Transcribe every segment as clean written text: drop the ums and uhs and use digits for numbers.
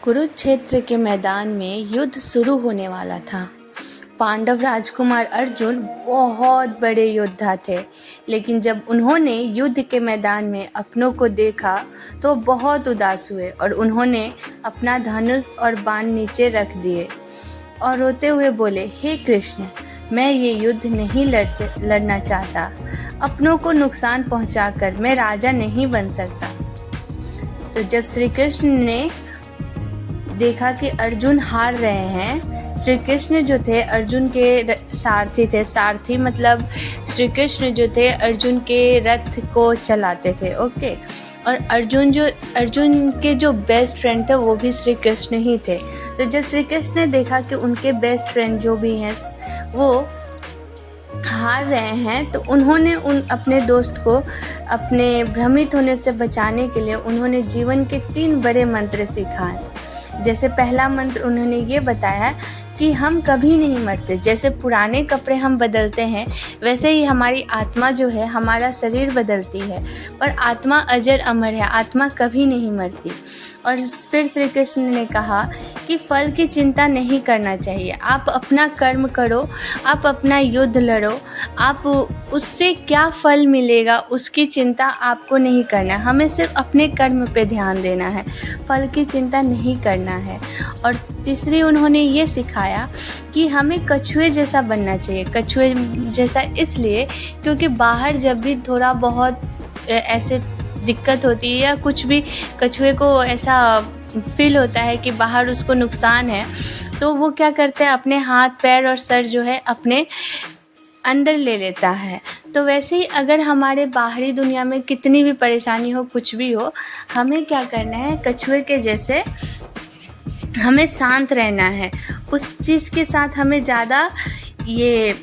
कुरुक्षेत्र के मैदान में युद्ध शुरू होने वाला था। पांडव राजकुमार अर्जुन बहुत बड़े योद्धा थे, लेकिन जब उन्होंने युद्ध के मैदान में अपनों को देखा तो बहुत उदास हुए और उन्होंने अपना धनुष और बाण नीचे रख दिए और रोते हुए बोले, हे कृष्ण, मैं ये युद्ध नहीं लड़ना चाहता। अपनों को नुकसान पहुंचाकर मैं राजा नहीं बन सकता। तो जब श्री कृष्ण ने देखा कि अर्जुन हार रहे हैं, श्री कृष्ण जो थे अर्जुन के सारथी थे। सारथी मतलब श्री कृष्ण जो थे अर्जुन के रथ को चलाते थे। ओके। और अर्जुन के जो बेस्ट फ्रेंड थे वो भी श्री कृष्ण ही थे। तो जब श्री कृष्ण ने देखा कि उनके बेस्ट फ्रेंड जो भी हैं वो हार रहे हैं, तो उन्होंने अपने दोस्त को अपने भ्रमित होने से बचाने के लिए उन्होंने जीवन के 3 बड़े मंत्र सिखाए। जैसे पहला मंत्र उन्होंने ये बताया कि हम कभी नहीं मरते। जैसे पुराने कपड़े हम बदलते हैं वैसे ही हमारी आत्मा जो है, हमारा शरीर बदलती है, पर आत्मा अजर अमर है, आत्मा कभी नहीं मरती। और फिर श्री कृष्ण ने कहा कि फल की चिंता नहीं करना चाहिए। आप अपना कर्म करो, आप अपना युद्ध लड़ो, आप उससे क्या फल मिलेगा उसकी चिंता आपको नहीं करना है। हमें सिर्फ अपने कर्म पे ध्यान देना है, फल की चिंता नहीं करना है। और तीसरी उन्होंने ये सिखाया कि हमें कछुए जैसा बनना चाहिए। कछुए जैसा इसलिए क्योंकि बाहर जब भी थोड़ा बहुत ऐसे दिक्कत होती है या कुछ भी कछुए को ऐसा फील होता है कि बाहर उसको नुकसान है, तो वो क्या करते हैं, अपने हाथ पैर और सर जो है अपने अंदर ले लेता है। तो वैसे ही अगर हमारे बाहरी दुनिया में कितनी भी परेशानी हो, कुछ भी हो, हमें क्या करना है, कछुए के जैसे हमें शांत रहना है। उस चीज़ के साथ हमें ज़्यादा ये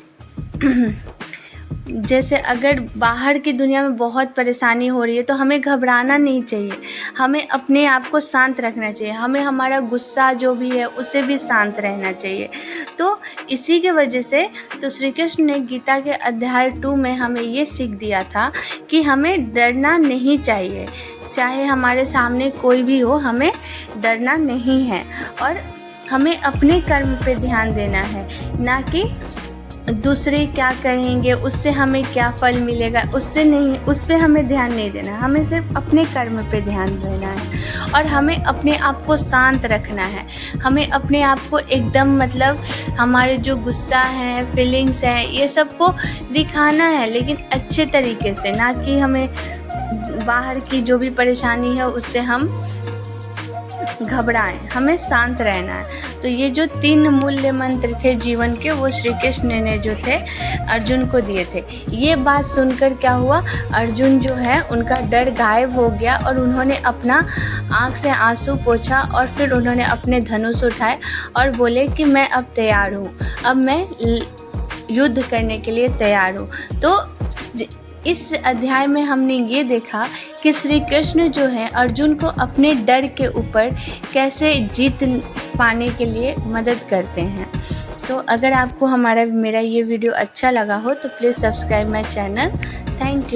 जैसे अगर बाहर की दुनिया में बहुत परेशानी हो रही है तो हमें घबराना नहीं चाहिए, हमें अपने आप को शांत रखना चाहिए, हमें हमारा गुस्सा जो भी है उसे भी शांत रहना चाहिए। तो इसी के वजह से तो श्री कृष्ण ने गीता के अध्याय 2 में हमें ये सीख दिया था कि हमें डरना नहीं चाहिए। चाहे हमारे सामने कोई भी हो, हमें डरना नहीं है और हमें अपने कर्म पे ध्यान देना है, ना कि दूसरे क्या कहेंगे, उससे हमें क्या फल मिलेगा, उससे नहीं, उस पे हमें ध्यान नहीं देना। हमें सिर्फ अपने कर्म पे ध्यान देना है और हमें अपने आप को शांत रखना है। हमें अपने आप को एकदम मतलब हमारे जो गुस्सा है, फीलिंग्स हैं, ये सब को दिखाना है, लेकिन अच्छे तरीके से, ना कि हमें बाहर की जो भी परेशानी है उससे हम घबराएं। हमें शांत रहना है। तो ये जो 3 मूल्य मंत्र थे जीवन के, वो श्री कृष्ण ने जो थे अर्जुन को दिए थे। ये बात सुनकर क्या हुआ, अर्जुन जो है उनका डर गायब हो गया और उन्होंने अपना आँख से आंसू पोंछा और फिर उन्होंने अपने धनुष उठाए और बोले कि मैं अब तैयार हूँ, अब मैं युद्ध करने के लिए तैयार हूँ। तो इस अध्याय में हमने ये देखा कि श्री कृष्ण जो है अर्जुन को अपने डर के ऊपर कैसे जीत पाने के लिए मदद करते हैं। तो अगर आपको मेरा ये वीडियो अच्छा लगा हो तो please subscribe my channel. Thank you.